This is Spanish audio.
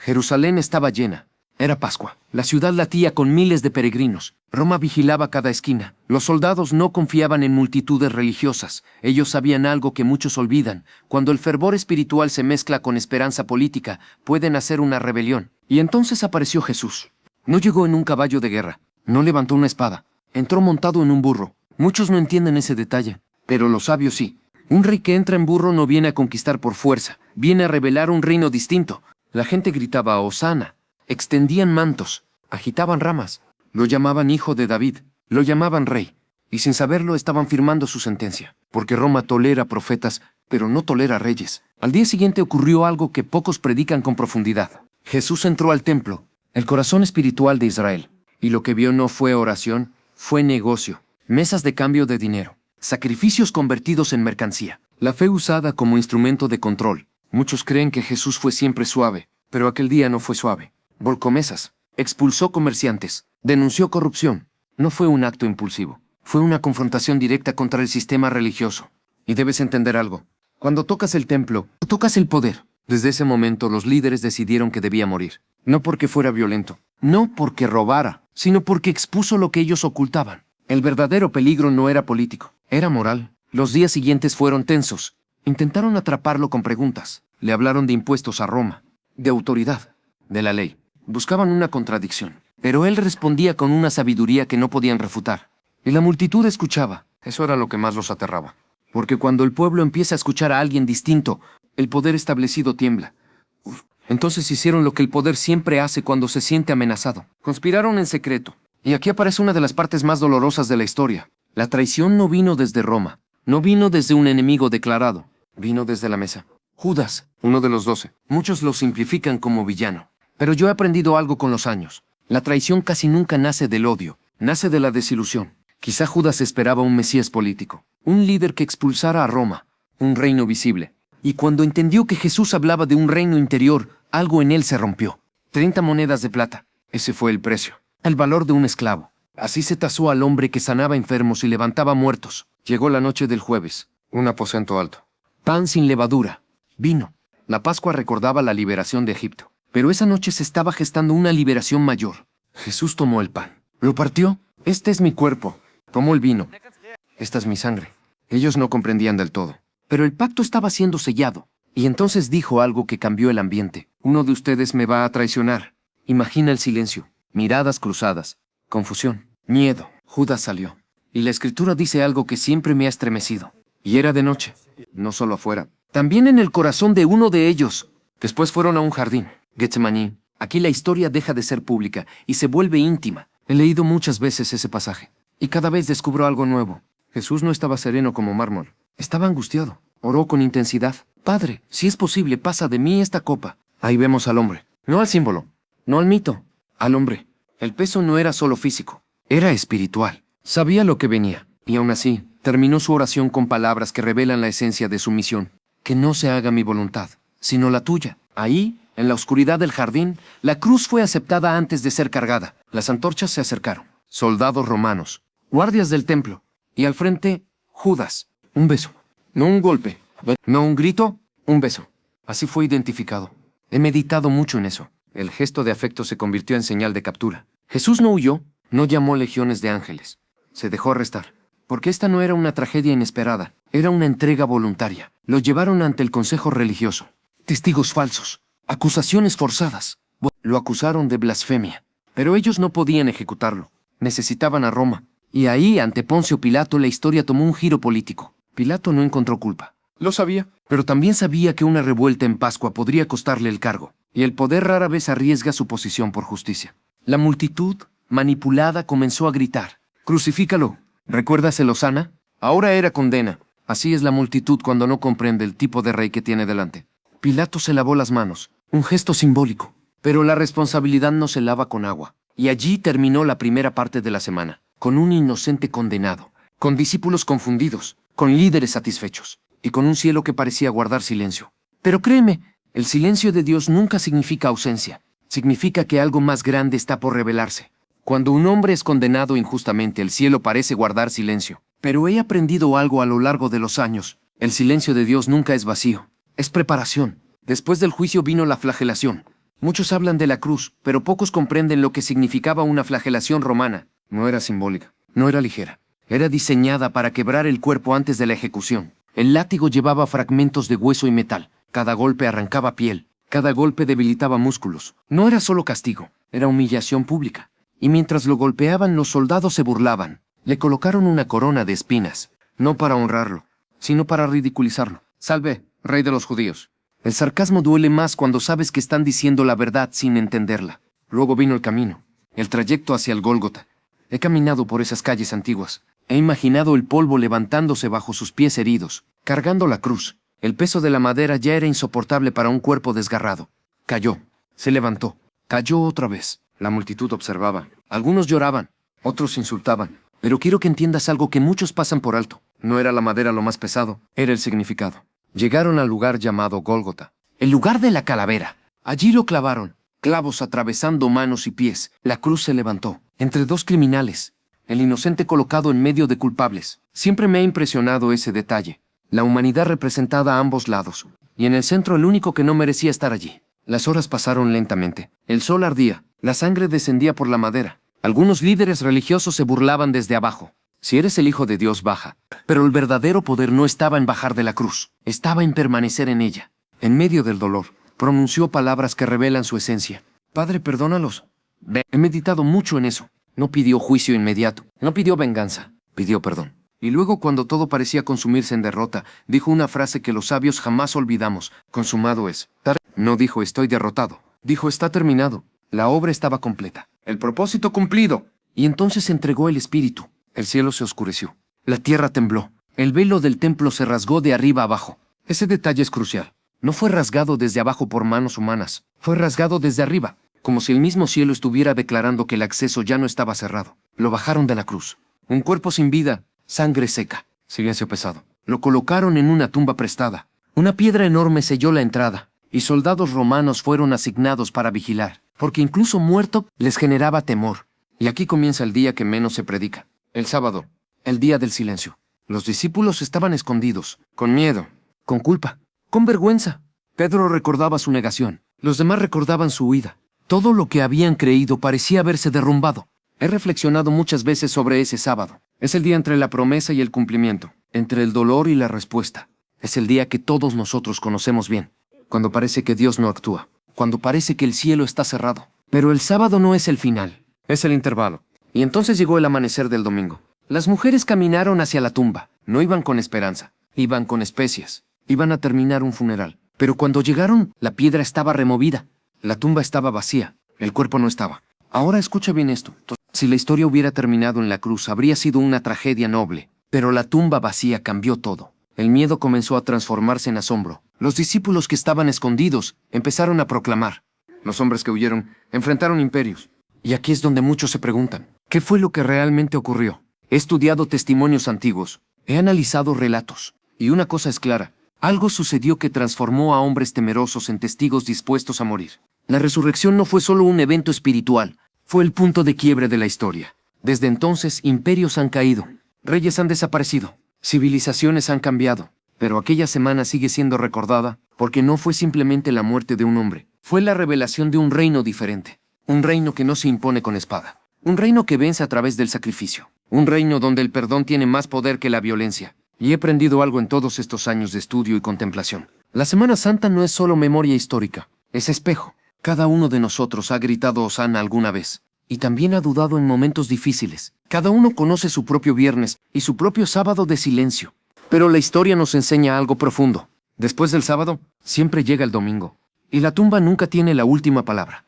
Jerusalén estaba llena. Era Pascua. La ciudad latía con miles de peregrinos. Roma vigilaba cada esquina. Los soldados no confiaban en multitudes religiosas. Ellos sabían algo que muchos olvidan. Cuando el fervor espiritual se mezcla con esperanza política, pueden hacer una rebelión. Y entonces apareció Jesús. No llegó en un caballo de guerra. No levantó una espada. Entró montado en un burro. Muchos no entienden ese detalle, pero los sabios sí. Un rey que entra en burro no viene a conquistar por fuerza. Viene a revelar un reino distinto. La gente gritaba «Hosana». Extendían mantos, agitaban ramas, lo llamaban hijo de David, lo llamaban rey, y sin saberlo estaban firmando su sentencia, porque Roma tolera profetas, pero no tolera reyes. Al día siguiente ocurrió algo que pocos predican con profundidad. Jesús entró al templo, el corazón espiritual de Israel, y lo que vio no fue oración, fue negocio, mesas de cambio de dinero, sacrificios convertidos en mercancía, la fe usada como instrumento de control. Muchos creen que Jesús fue siempre suave, pero aquel día no fue suave. Volcó mesas, expulsó comerciantes, denunció corrupción. No fue un acto impulsivo, fue una confrontación directa contra el sistema religioso. Y debes entender algo. Cuando tocas el templo, tocas el poder. Desde ese momento los líderes decidieron que debía morir. No porque fuera violento, no porque robara, sino porque expuso lo que ellos ocultaban. El verdadero peligro no era político, era moral. Los días siguientes fueron tensos. Intentaron atraparlo con preguntas. Le hablaron de impuestos a Roma, de autoridad, de la ley. Buscaban una contradicción, pero él respondía con una sabiduría que no podían refutar. Y la multitud escuchaba. Eso era lo que más los aterraba. Porque cuando el pueblo empieza a escuchar a alguien distinto, el poder establecido tiembla. Entonces hicieron lo que el poder siempre hace cuando se siente amenazado. Conspiraron en secreto. Y aquí aparece una de las partes más dolorosas de la historia. La traición no vino desde Roma. No vino desde un enemigo declarado. Vino desde la mesa. Judas, uno de los 12. Muchos lo simplifican como villano. Pero yo he aprendido algo con los años. La traición casi nunca nace del odio, nace de la desilusión. Quizá Judas esperaba un mesías político, un líder que expulsara a Roma, un reino visible. Y cuando entendió que Jesús hablaba de un reino interior, algo en él se rompió. 30 monedas de plata. Ese fue el precio. El valor de un esclavo. Así se tasó al hombre que sanaba enfermos y levantaba muertos. Llegó la noche del jueves. Un aposento alto. Pan sin levadura. Vino. La Pascua recordaba la liberación de Egipto. Pero esa noche se estaba gestando una liberación mayor. Jesús tomó el pan. Lo partió. Este es mi cuerpo. Tomó el vino. Esta es mi sangre. Ellos no comprendían del todo. Pero el pacto estaba siendo sellado. Y entonces dijo algo que cambió el ambiente. Uno de ustedes me va a traicionar. Imagina el silencio. Miradas cruzadas. Confusión. Miedo. Judas salió. Y la escritura dice algo que siempre me ha estremecido. Y era de noche. No solo afuera. También en el corazón de uno de ellos. Después fueron a un jardín. Getsemaní. Aquí la historia deja de ser pública y se vuelve íntima. He leído muchas veces ese pasaje. Y cada vez descubro algo nuevo. Jesús no estaba sereno como mármol. Estaba angustiado. Oró con intensidad. Padre, si es posible, pasa de mí esta copa. Ahí vemos al hombre. No al símbolo. No al mito. Al hombre. El peso no era solo físico. Era espiritual. Sabía lo que venía. Y aún así, terminó su oración con palabras que revelan la esencia de su misión. Que no se haga mi voluntad, sino la tuya. Ahí, en la oscuridad del jardín, la cruz fue aceptada antes de ser cargada. Las antorchas se acercaron. Soldados romanos. Guardias del templo. Y al frente, Judas. Un beso. No un golpe. No un grito. Un beso. Así fue identificado. He meditado mucho en eso. El gesto de afecto se convirtió en señal de captura. Jesús no huyó. No llamó legiones de ángeles. Se dejó arrestar. Porque esta no era una tragedia inesperada. Era una entrega voluntaria. Lo llevaron ante el consejo religioso. Testigos falsos. Acusaciones forzadas. Lo acusaron de blasfemia. Pero ellos no podían ejecutarlo. Necesitaban a Roma. Y ahí, ante Poncio Pilato, la historia tomó un giro político. Pilato no encontró culpa. Lo sabía. Pero también sabía que una revuelta en Pascua podría costarle el cargo. Y el poder rara vez arriesga su posición por justicia. La multitud, manipulada, comenzó a gritar. «¡Crucifícalo! ¿Recuerdas el Hosana? Ahora era condena». Así es la multitud cuando no comprende el tipo de rey que tiene delante. Pilato se lavó las manos. Un gesto simbólico. Pero la responsabilidad no se lava con agua. Y allí terminó la primera parte de la semana. Con un inocente condenado. Con discípulos confundidos. Con líderes satisfechos. Y con un cielo que parecía guardar silencio. Pero créeme, el silencio de Dios nunca significa ausencia. Significa que algo más grande está por revelarse. Cuando un hombre es condenado injustamente, el cielo parece guardar silencio. Pero he aprendido algo a lo largo de los años. El silencio de Dios nunca es vacío. Es preparación. Después del juicio vino la flagelación. Muchos hablan de la cruz, pero pocos comprenden lo que significaba una flagelación romana. No era simbólica, no era ligera. Era diseñada para quebrar el cuerpo antes de la ejecución. El látigo llevaba fragmentos de hueso y metal. Cada golpe arrancaba piel. Cada golpe debilitaba músculos. No era solo castigo, era humillación pública. Y mientras lo golpeaban, los soldados se burlaban. Le colocaron una corona de espinas, no para honrarlo, sino para ridiculizarlo. Salve, rey de los judíos. El sarcasmo duele más cuando sabes que están diciendo la verdad sin entenderla. Luego vino el camino, el trayecto hacia el Gólgota. He caminado por esas calles antiguas. He imaginado el polvo levantándose bajo sus pies heridos, cargando la cruz. El peso de la madera ya era insoportable para un cuerpo desgarrado. Cayó, se levantó, cayó otra vez. La multitud observaba. Algunos lloraban, otros insultaban. Pero quiero que entiendas algo que muchos pasan por alto. No era la madera lo más pesado, era el significado. Llegaron al lugar llamado Gólgota, el lugar de la calavera. Allí lo clavaron, clavos atravesando manos y pies. La cruz se levantó, entre dos criminales, el inocente colocado en medio de culpables. Siempre me ha impresionado ese detalle. La humanidad representada a ambos lados, y en el centro el único que no merecía estar allí. Las horas pasaron lentamente. El sol ardía, la sangre descendía por la madera. Algunos líderes religiosos se burlaban desde abajo. Si eres el Hijo de Dios, baja. Pero el verdadero poder no estaba en bajar de la cruz, estaba en permanecer en ella. En medio del dolor, pronunció palabras que revelan su esencia. Padre, perdónalos. He meditado mucho en eso. No pidió juicio inmediato, no pidió venganza, pidió perdón. Y luego, cuando todo parecía consumirse en derrota, dijo una frase que los sabios jamás olvidamos. Consumado es. No dijo estoy derrotado, dijo está terminado. La obra estaba completa. El propósito cumplido. Y entonces entregó el espíritu. El cielo se oscureció. La tierra tembló. El velo del templo se rasgó de arriba abajo. Ese detalle es crucial. No fue rasgado desde abajo por manos humanas. Fue rasgado desde arriba, como si el mismo cielo estuviera declarando que el acceso ya no estaba cerrado. Lo bajaron de la cruz. Un cuerpo sin vida, sangre seca, silencio pesado. Lo colocaron en una tumba prestada. Una piedra enorme selló la entrada, y soldados romanos fueron asignados para vigilar, porque incluso muerto les generaba temor. Y aquí comienza el día que menos se predica. El sábado, el día del silencio. Los discípulos estaban escondidos, con miedo, con culpa, con vergüenza. Pedro recordaba su negación. Los demás recordaban su huida. Todo lo que habían creído parecía haberse derrumbado. He reflexionado muchas veces sobre ese sábado. Es el día entre la promesa y el cumplimiento, entre el dolor y la respuesta. Es el día que todos nosotros conocemos bien, cuando parece que Dios no actúa, cuando parece que el cielo está cerrado. Pero el sábado no es el final, es el intervalo. Y entonces llegó el amanecer del domingo. Las mujeres caminaron hacia la tumba. No iban con esperanza, iban con especias. Iban a terminar un funeral. Pero cuando llegaron, la piedra estaba removida. La tumba estaba vacía, el cuerpo no estaba. Ahora escucha bien esto. Si la historia hubiera terminado en la cruz, habría sido una tragedia noble. Pero la tumba vacía cambió todo. El miedo comenzó a transformarse en asombro. Los discípulos que estaban escondidos empezaron a proclamar. Los hombres que huyeron enfrentaron imperios. Y aquí es donde muchos se preguntan, ¿qué fue lo que realmente ocurrió? He estudiado testimonios antiguos, he analizado relatos. Y una cosa es clara, algo sucedió que transformó a hombres temerosos en testigos dispuestos a morir. La resurrección no fue solo un evento espiritual, fue el punto de quiebre de la historia. Desde entonces, imperios han caído, reyes han desaparecido, civilizaciones han cambiado. Pero aquella semana sigue siendo recordada porque no fue simplemente la muerte de un hombre, fue la revelación de un reino diferente. Un reino que no se impone con espada. Un reino que vence a través del sacrificio. Un reino donde el perdón tiene más poder que la violencia. Y he aprendido algo en todos estos años de estudio y contemplación. La Semana Santa no es solo memoria histórica, es espejo. Cada uno de nosotros ha gritado Hosana alguna vez. Y también ha dudado en momentos difíciles. Cada uno conoce su propio viernes y su propio sábado de silencio. Pero la historia nos enseña algo profundo. Después del sábado, siempre llega el domingo. Y la tumba nunca tiene la última palabra.